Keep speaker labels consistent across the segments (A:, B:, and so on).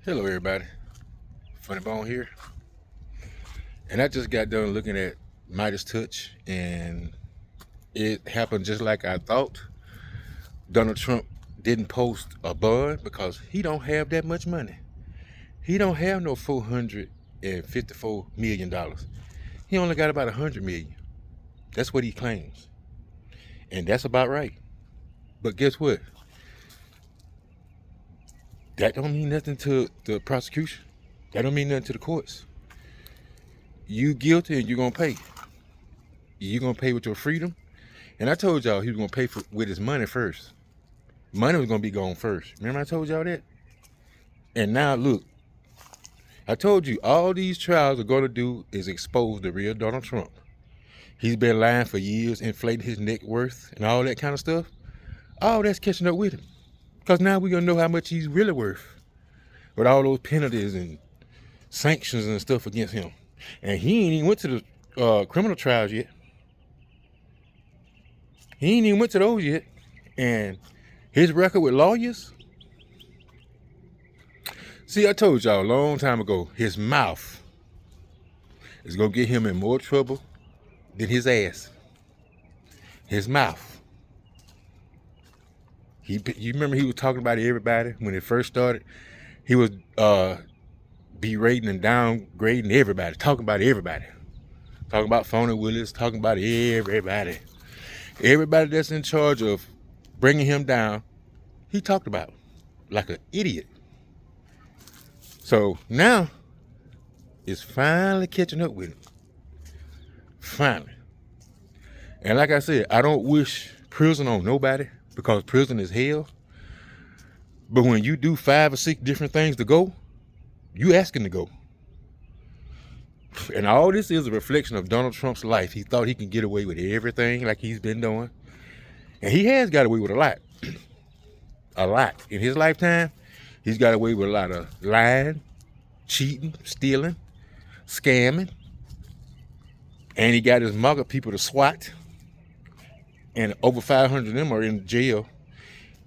A: Hello, everybody. Funny Bone here. And I just got done looking at Midas Touch, and it happened just like I thought. Donald Trump didn't post a bond because he don't have that much money. He don't have no $454 million. He only got about 100 million. That's what he claims, and that's about right. But guess what? That don't mean nothing to the prosecution. That don't mean nothing to the courts. You guilty and you're gonna pay. You're gonna pay with your freedom. And I told y'all he was gonna pay for with his money first. Money was gonna be gone first. Remember I told y'all that? And now look, I told you all these trials are gonna do is expose the real Donald Trump. He's been lying for years, inflating his net worth and all that kind of stuff. All that's catching up with him. Because now we're gonna know how much he's really worth. With all those penalties and sanctions and stuff against him. And he ain't even went to the criminal trials yet. He ain't even went to those yet. And his record with lawyers. See, I told y'all a long time ago, his mouth is going to get him in more trouble than his ass. His mouth. You remember he was talking about everybody when it first started? He was berating and downgrading everybody, talking about everybody. Talking about Phony Willis, talking about everybody. Everybody that's in charge of bringing him down, he talked about like an idiot. So now it's finally catching up with him. Finally. And like I said, I don't wish prison on nobody because prison is hell. But when you do 5 or 6 different things to go, you asking to go. And all this is a reflection of Donald Trump's life. He thought he could get away with everything like he's been doing. And he has got away with a lot. A lot. In his lifetime, he's got away with a lot of lying, cheating, stealing, scamming. And he got his MAGA people to SWAT. And over 500 of them are in jail.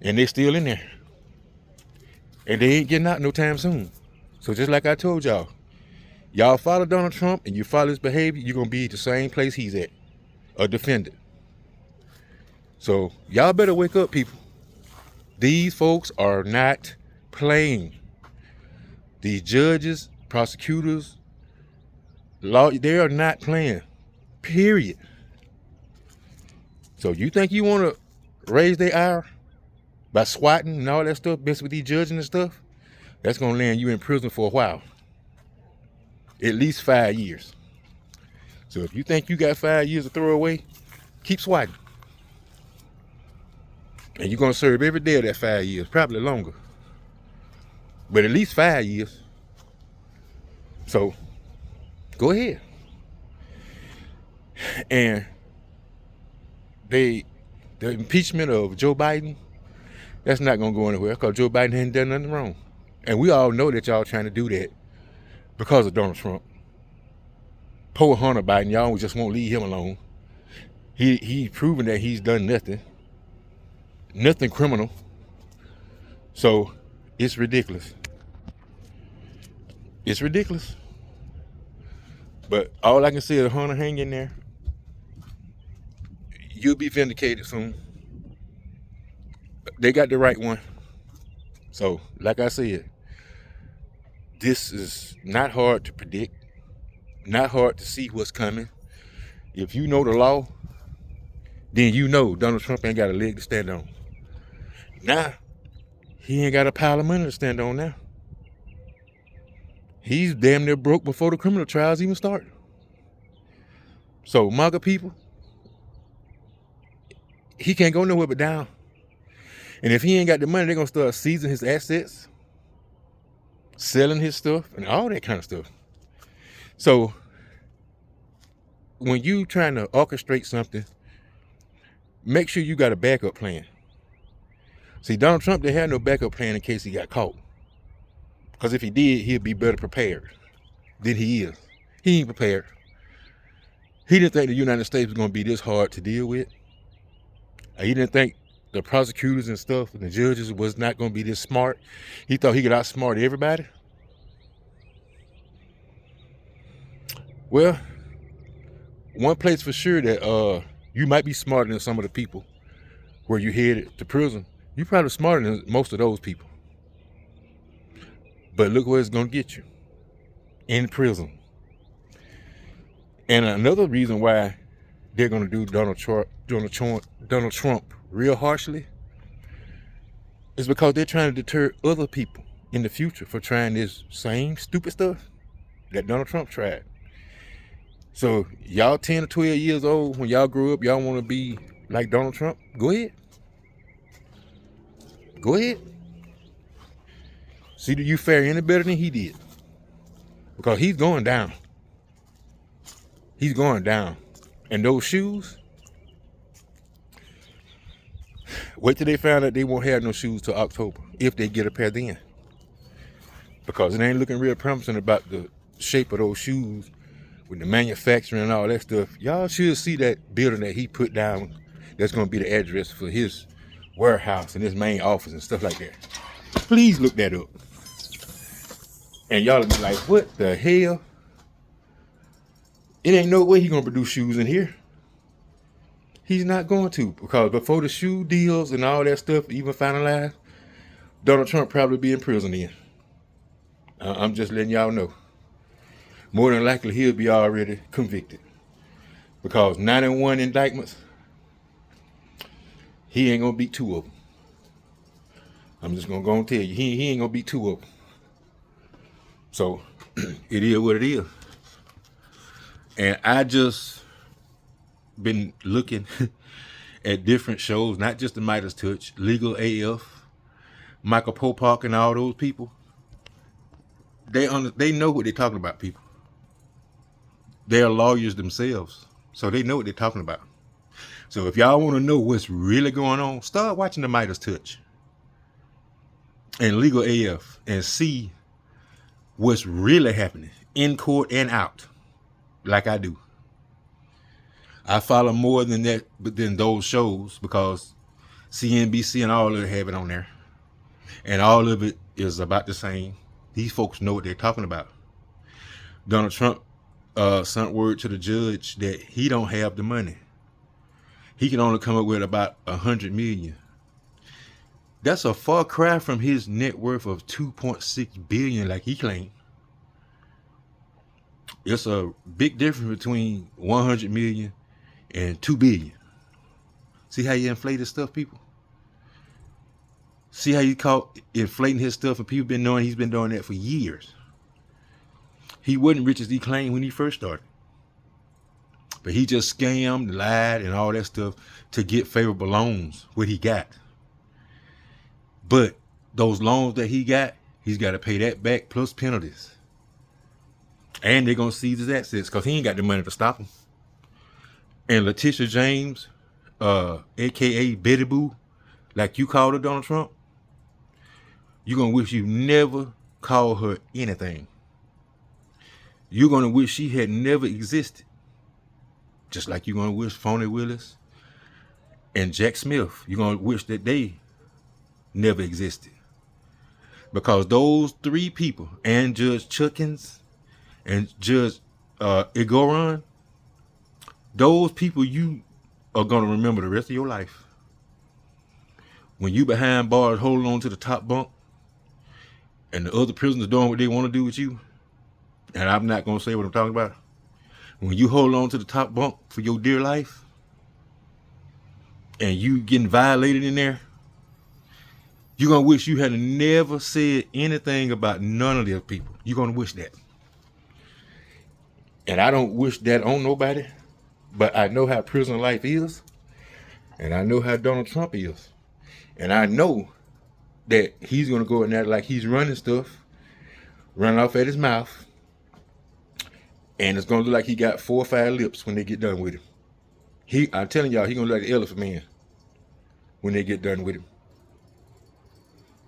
A: And they're still in there. And they ain't getting out no time soon. So just like I told y'all, y'all follow Donald Trump and you follow his behavior, you're going to be at the same place he's at. A defendant. So y'all better wake up, people. These folks are not playing. These judges, prosecutors, they are not playing. Period. So you think you want to raise their ire by swatting and all that stuff, messing with these judges and stuff? That's going to land you in prison for a while. At least 5 years. So if you think you got 5 years to throw away, keep swatting. And you're going to serve every day of that 5 years, probably longer. But at least 5 years. So go ahead. And the impeachment of Joe Biden, that's not going to go anywhere because Joe Biden hadn't done nothing wrong. And we all know that y'all trying to do that because of Donald Trump. Poor Hunter Biden, y'all just won't leave him alone. He's proven that he's done nothing criminal. So it's ridiculous. It's ridiculous. But all I can say is Hunter, hang in there. You'll be vindicated soon. They got the right one. So, like I said, this is not hard to predict, not hard to see what's coming. If you know the law, then you know Donald Trump ain't got a leg to stand on. Now, he ain't got a pile of money to stand on now. He's damn near broke before the criminal trials even start. So, MAGA people, he can't go nowhere but down. And if he ain't got the money, they're going to start seizing his assets, selling his stuff, and all that kind of stuff. So, when you trying to orchestrate something, make sure you got a backup plan. See, Donald Trump didn't have no backup plan in case he got caught. Because if he did, he'd be better prepared than he is. He ain't prepared. He didn't think the United States was going to be this hard to deal with. He didn't think the prosecutors and stuff and the judges was not going to be this smart. He thought he could outsmart everybody. Well, one place for sure that you might be smarter than some of the people where you headed to prison. You probably smarter than most of those people. But look where it's gonna get you. In prison. And another reason why they're gonna do Donald Trump real harshly is because they're trying to deter other people in the future for trying this same stupid stuff that Donald Trump tried. So y'all 10 or 12 years old, when y'all grow up, y'all want to be like Donald Trump? Go ahead. Go ahead. See, do you fare any better than he did? Because he's going down. He's going down. And those shoes, wait till they find out they won't have no shoes till October, if they get a pair then. Because it ain't looking real promising about the shape of those shoes with the manufacturing and all that stuff. Y'all should see that building that he put down. That's going to be the address for his warehouse and his main office and stuff like that. Please look that up. And y'all be like, what the hell? It ain't no way he's going to produce shoes in here. He's not going to, because before the shoe deals and all that stuff even finalized, Donald Trump probably be in prison then. I'm just letting y'all know. More than likely, he'll be already convicted. Because 91 indictments, he ain't going to beat 2 of them. I'm just going to go and tell you, he ain't going to beat 2 of them. So, it is what it is. And I just been looking at different shows, not just the Midas Touch, Legal AF, Michael Popak and all those people. They know what they're talking about, people. They're lawyers themselves, so they know what they're talking about. So if y'all want to know what's really going on, start watching the Midas Touch and Legal AF and see what's really happening in court and out, like I do. I follow more than that, but than those shows, because CNBC and all of it have it on there, and all of it is about the same. These folks know what they're talking about. Donald Trump sent word to the judge that he don't have the money. He can only come up with about 100 million. That's a far cry from his net worth of 2.6 billion, like he claimed. It's a big difference between 100 million and 2 billion. See how you inflated stuff, people? See how you caught inflating his stuff, and people been knowing he's been doing that for years. He wasn't rich as he claimed when he first started. But he just scammed, lied, and all that stuff to get favorable loans, what he got. But those loans that he got, he's got to pay that back plus penalties. And they're going to seize his assets because he ain't got the money to stop him. And Letitia James, a.k.a. Betty Boo, like you called her, Donald Trump, you're going to wish you never called her anything. You're going to wish she had never existed. Just like you're going to wish Phony Willis and Jack Smith, you're going to wish that they never existed. Because those 3 people, and Judge Chuckins and Judge Igoran, those people you are going to remember the rest of your life. When you behind bars holding on to the top bunk and the other prisoners doing what they want to do with you, and I'm not going to say what I'm talking about. When you hold on to the top bunk for your dear life and you getting violated in there, you're going to wish you had never said anything about none of those people. You're going to wish that. And I don't wish that on nobody, but I know how prison life is, and I know how Donald Trump is. And I know that he's going to go in there like he's running stuff, running off at his mouth, and it's going to look like he got 4 or 5 lips when they get done with him. I'm telling y'all, he's going to look like the Elephant Man when they get done with him.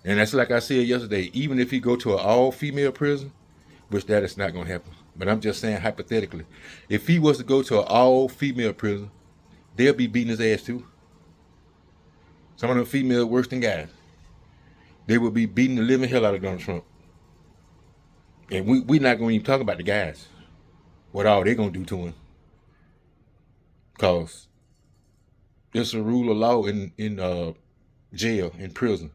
A: And that's like I said yesterday, even if he go to an all-female prison, which that is not going to happen, but I'm just saying hypothetically, if he was to go to an all-female prison, they'll be beating his ass too. Some of them females worse than guys. They will be beating the living hell out of Donald Trump. And we're not going to even talk about the guys. what all they gonna do to him. Cause it's a rule of law in jail, in prison.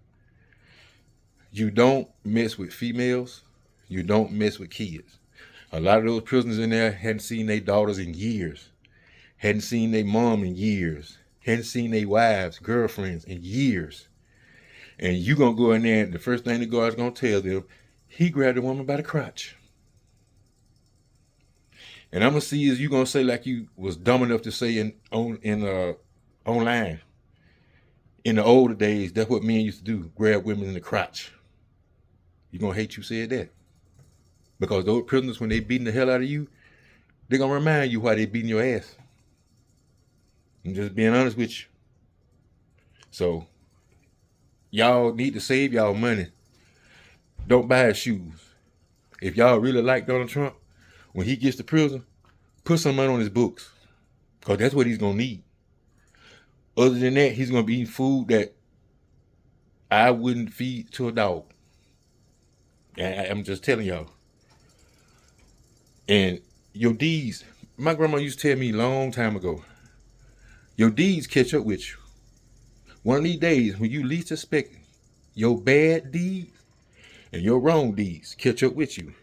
A: You don't mess with females. You don't mess with kids. A lot of those prisoners in there hadn't seen their daughters in years, hadn't seen their mom in years, hadn't seen their wives, girlfriends in years. And you gonna go in there and the first thing the guard's gonna tell them, he grabbed the woman by the crotch. And I'm gonna see is you gonna say like you was dumb enough to say online. In the older days, that's what men used to do, grab women in the crotch. You gonna hate you said that. Because those prisoners, when they beating the hell out of you, they gonna remind you why they beating your ass. I'm just being honest with you. So, y'all need to save y'all money. Don't buy his shoes. If y'all really like Donald Trump, when he gets to prison, put some money on his books. Because that's what he's gonna need. Other than that, he's gonna be eating food that I wouldn't feed to a dog. I'm just telling y'all. And your deeds, my grandma used to tell me a long time ago, your deeds catch up with you. One of these days, when you least expect it, your bad deeds and your wrong deeds catch up with you.